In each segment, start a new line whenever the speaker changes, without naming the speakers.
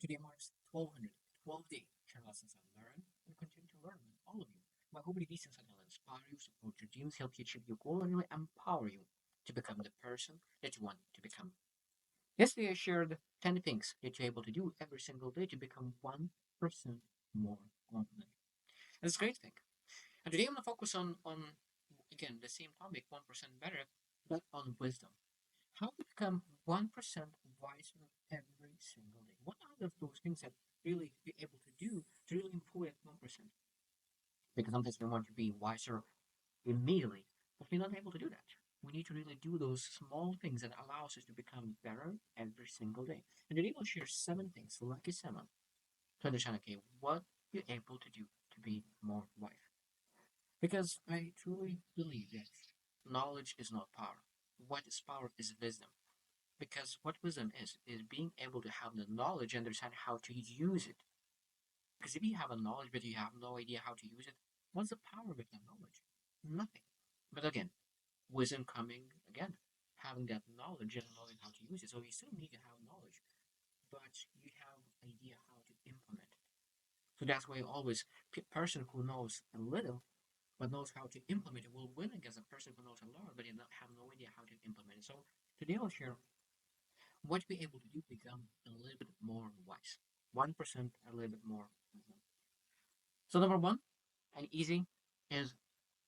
Today marks 1200, 12 day channel lessons I learn and continue to learn with all of you. My hope is these lessons will inspire you, support your dreams, help you achieve your goal, and really empower you to become the person that you want to become. Yesterday I shared 10 things that you're able to do every single day to become 1% more confident. And it's a great thing. And today I'm going to focus on again the same topic, 1% better, but on wisdom. How to become 1% wiser every single day. What are those things that really be able to do to really improve at 1%? Because sometimes we want to be wiser immediately, but we're not able to do that. We need to really do those small things that allows us to become better every single day. And today we'll share 7 things, lucky 7, to understand, okay, what you're able to do to be more wise. Because I truly believe that knowledge is not power. What is power is wisdom. Because what wisdom is being able to have the knowledge and understand how to use it. Because if you have a knowledge but you have no idea how to use it, what's the power of that knowledge? Nothing. But again, wisdom coming again, having that knowledge and knowing how to use it. So you still need to have knowledge, but you have idea how to implement it. So that's why always person who knows a little but knows how to implement it will win against a person who knows a lot but have no idea how to implement it. So today I'll share what we're able to do to become a little bit more wise. 1% a little bit more. So number one, and easy, is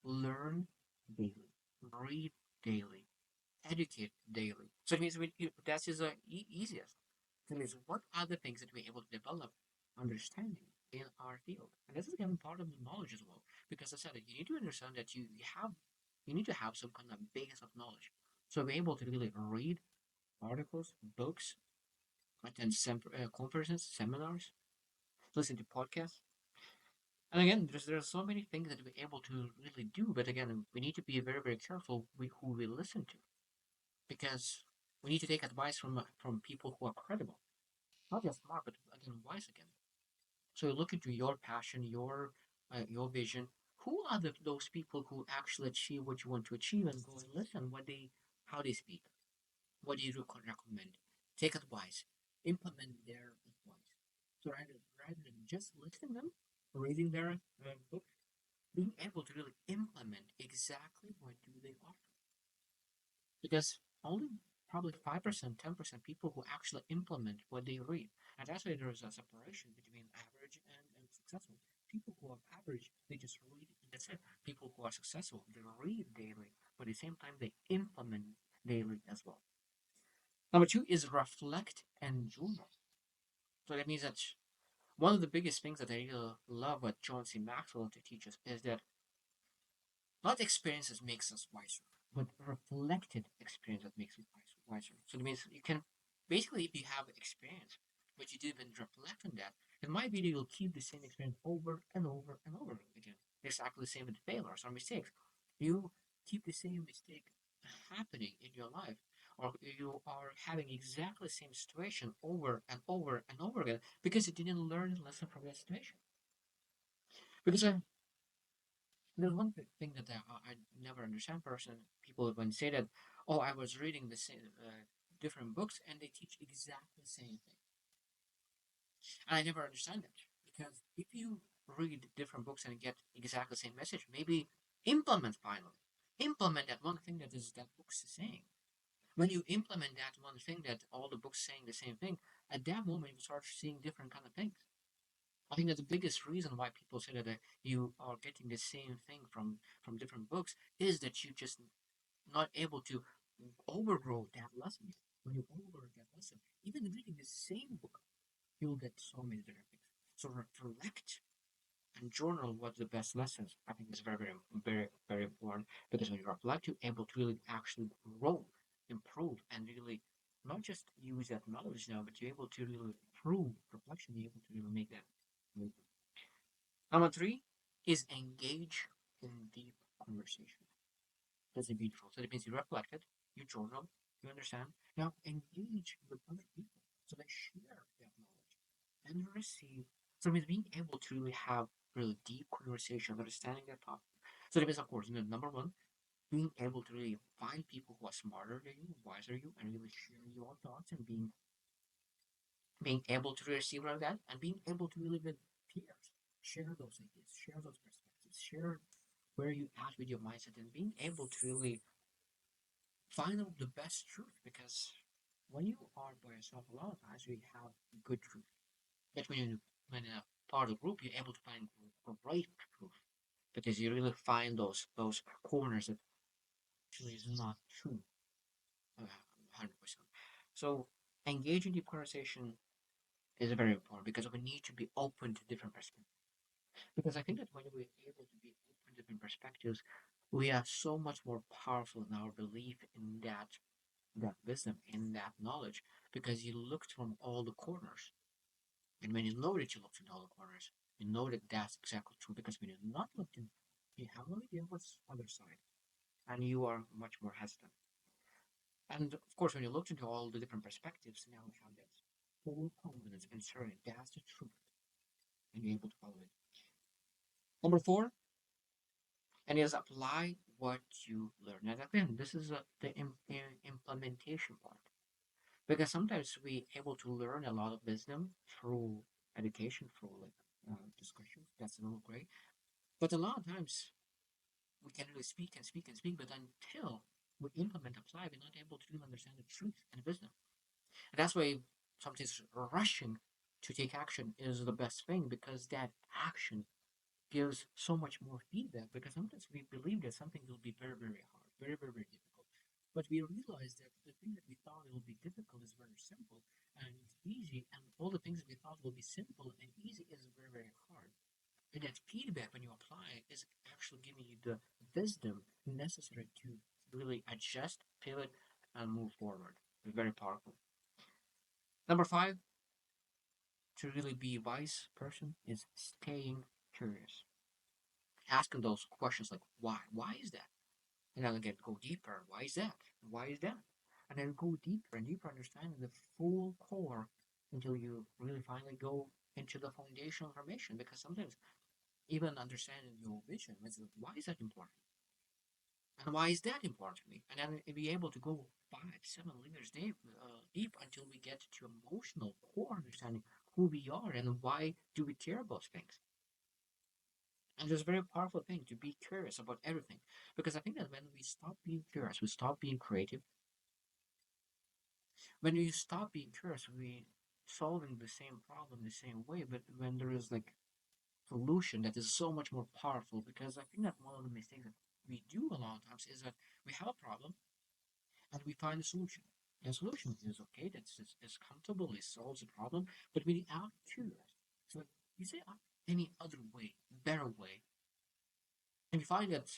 learn daily, read daily, educate daily. So it means that is the easiest. It means what are the things that we're able to develop understanding in our field, and this is again part of the knowledge as well. Because I said that you need to understand that you need to have some kind of base of knowledge. So be able to really read articles, books, attend conferences, seminars, listen to podcasts. And again, there's so many things that we're able to really do, but again, we need to be very very careful with who we listen to, because we need to take advice from people who are credible, not just smart, but again wise again. So you look into your passion, your vision. Who are those people who actually achieve what you want to achieve, and go and listen what they how they speak, what do you recommend, take advice, implement their advice. So rather than just listening them, reading their book, being able to really implement exactly what do they offer. Because only probably 5%, 10% people who actually implement what they read. And that's why there is a separation between average and successful. People who are average, they just read and that's it. People who are successful, they read daily, but at the same time they implement daily as well. Number two is reflect and journal. So that means that one of the biggest things that I really love what John C. Maxwell to teach us is that not experiences makes us wiser, but reflected experience that makes us wiser. So it means you can basically, if you have experience, but you didn't reflect on that, in my video you'll keep the same experience over and over and over again. Exactly the same with failures or mistakes. You keep the same mistake happening in your life, or you are having exactly the same situation over and over and over again because you didn't learn a lesson from that situation. Because there's one thing that I never understand person people when say that, oh, I was reading the same different books and they teach exactly the same thing. And I never understand that, because if you read different books and get exactly the same message, maybe implement finally. Implement that one thing that is that book's saying. When you implement that one thing that all the books saying the same thing, at that moment you start seeing different kind of things. I think that the biggest reason why people say that you are getting the same thing from different books is that you just not able to overgrow that lesson. When you overgrow that lesson, even reading the same book, you'll get so many different things. So reflect and journal what the best lessons. I think is very, very, very, very important, because when you reflect, you're able to really actually grow, improve, and really not just use that knowledge now, but you're able to really improve reflection. You're able to really make that move. Number three is engage in deep conversation. That's a beautiful. So it means you reflected, you journal, you understand. Now engage with other people so they share that knowledge and receive. So it means being able to really have really deep conversation, understanding that topic. So it means, of course, number one, being able to really find people who are smarter than you, wiser than you, and really share your thoughts and being being able to receive like that and being able to live with peers, share those ideas, share those perspectives, share where you at with your mindset, and being able to really find out the best truth. Because when you are by yourself, a lot of times you have good truth. Yet when in a part of the group, you're able to find great truth because you really find those corners that actually is not true, 100%. So engaging deep conversation is very important because we need to be open to different perspectives. Because I think that when we're able to be open to different perspectives, we are so much more powerful in our belief in that wisdom, in that knowledge, because you looked from all the corners. And when you know that you looked in all the corners, you know that that's exactly true. Because when you're not looking, you have no idea what's on the other side, and you are much more hesitant. And of course, when you looked into all the different perspectives, now you have that full confidence and certainty that's the truth, and you're able to follow it. Number four, and is apply what you learn. And again, this is implementation part. Because sometimes we able to learn a lot of wisdom through education, through like discussions. That's a little great. But a lot of times we can really speak and speak and speak, but until we implement, apply, we're not able to really understand the truth and wisdom. And that's why sometimes rushing to take action is the best thing because that action gives so much more feedback. Because sometimes we believe that something will be very, very hard, very, very, very difficult. But we realize that the thing that we thought it will be difficult is very simple and it's easy, and all the things we thought will be simple and easy is very, very hard. And that feedback, when you apply, is actually giving you the wisdom necessary to really adjust, pivot, and move forward. It's very powerful. Number five, to really be a wise person is staying curious. Asking those questions like why? Why is that? And then again, go deeper. Why is that? Why is that? And then go deeper and deeper, understanding the full core until you really finally go into the foundational information. Because sometimes even understanding your vision, why is that important? And why is that important to me? And then be able to go 5, 7 layers deep until we get to emotional core understanding who we are and why do we care about things. And it's a very powerful thing to be curious about everything. Because I think that when we stop being curious, we stop being creative. When you stop being curious, we solving the same problem the same way. But when there is like solution that is so much more powerful, because I think that one of the mistakes that we do a lot of times is that we have a problem and we find a solution. The solution is okay, it's comfortable, it solves the problem, but we are curious. So you say any other way, better way, and we find that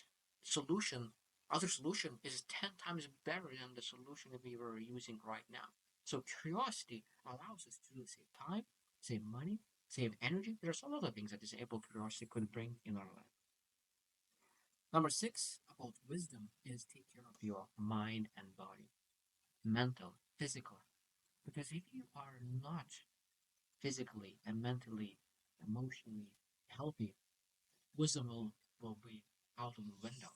solution, other solution is 10 times better than the solution that we were using right now. So curiosity allows us to save time, save money, save energy. There are some other things that disabled curiosity could bring in our life. Number six about wisdom is take care of your mind and body, mental, physical. Because if you are not physically and mentally, emotionally healthy, wisdom will be out of the window.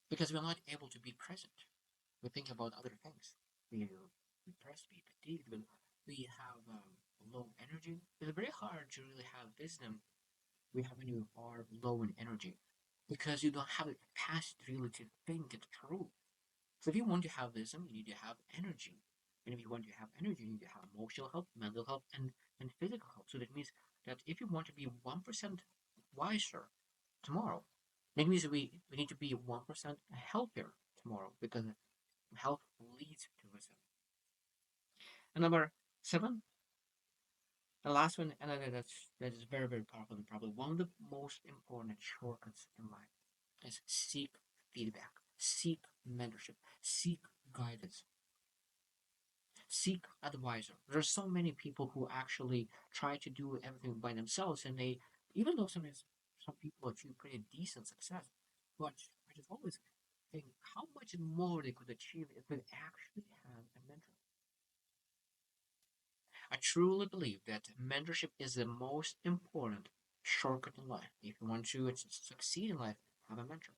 Because we're not able to be present. We think about other things. We're depressed, we fatigued, we have low energy. It's very hard to really have wisdom we have when you are low in energy because you don't have the capacity really to think it through. So if you want to have wisdom, you need to have energy. And if you want to have energy, you need to have emotional health, mental health, and physical health. So that means that if you want to be 1% wiser tomorrow, that means we need to be 1% healthier tomorrow because health leads to wisdom. And number seven, the last one, and that is very, very powerful and probably one of the most important shortcuts in life is seek feedback, seek mentorship, seek guidance, seek advisor. There's so many people who actually try to do everything by themselves, and they, even though sometimes some people achieve pretty decent success, but I just always think how much more they could achieve if they actually had a mentor. I truly believe that mentorship is the most important shortcut in life. If you want to succeed in life, have a mentor.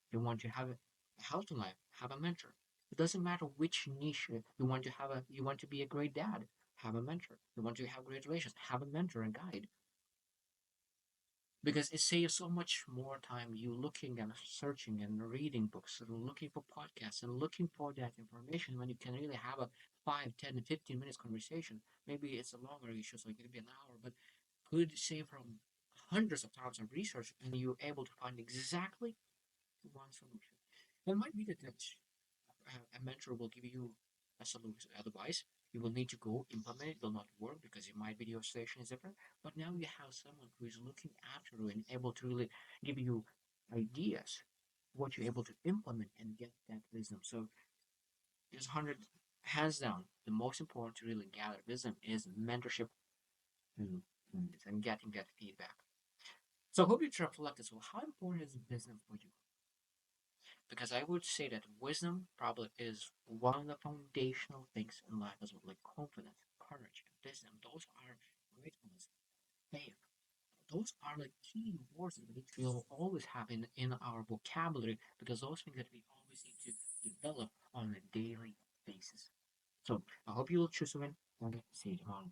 If you want to have a healthy life, have a mentor. It doesn't matter which niche you want to have. You want to be a great dad, have a mentor. You want to have great relations, have a mentor and guide, because it saves so much more time you looking and searching and reading books and looking for podcasts and looking for that information when you can really have a 5, 10, and 15 minutes conversation. Maybe it's a longer issue, so it could be an hour, but could save from hundreds of hours of research and you're able to find exactly one solution. It might be that a mentor will give you a solution advice. You will need to go implement it. It will not work because my video station is different. But now you have someone who is looking after you and able to really give you ideas, what you're able to implement and get that wisdom. So there's 100 hands down. The most important to really gather wisdom is mentorship and, and getting that feedback. So I hope you reflect as well. How important is wisdom for you? Because I would say that wisdom probably is one of the foundational things in life as well, like confidence, courage, and wisdom. Those are gratefulness, faith. Those are the key words that we will always have in our vocabulary because those things that we always need to develop on a daily basis. So I hope you will choose to win and see you tomorrow.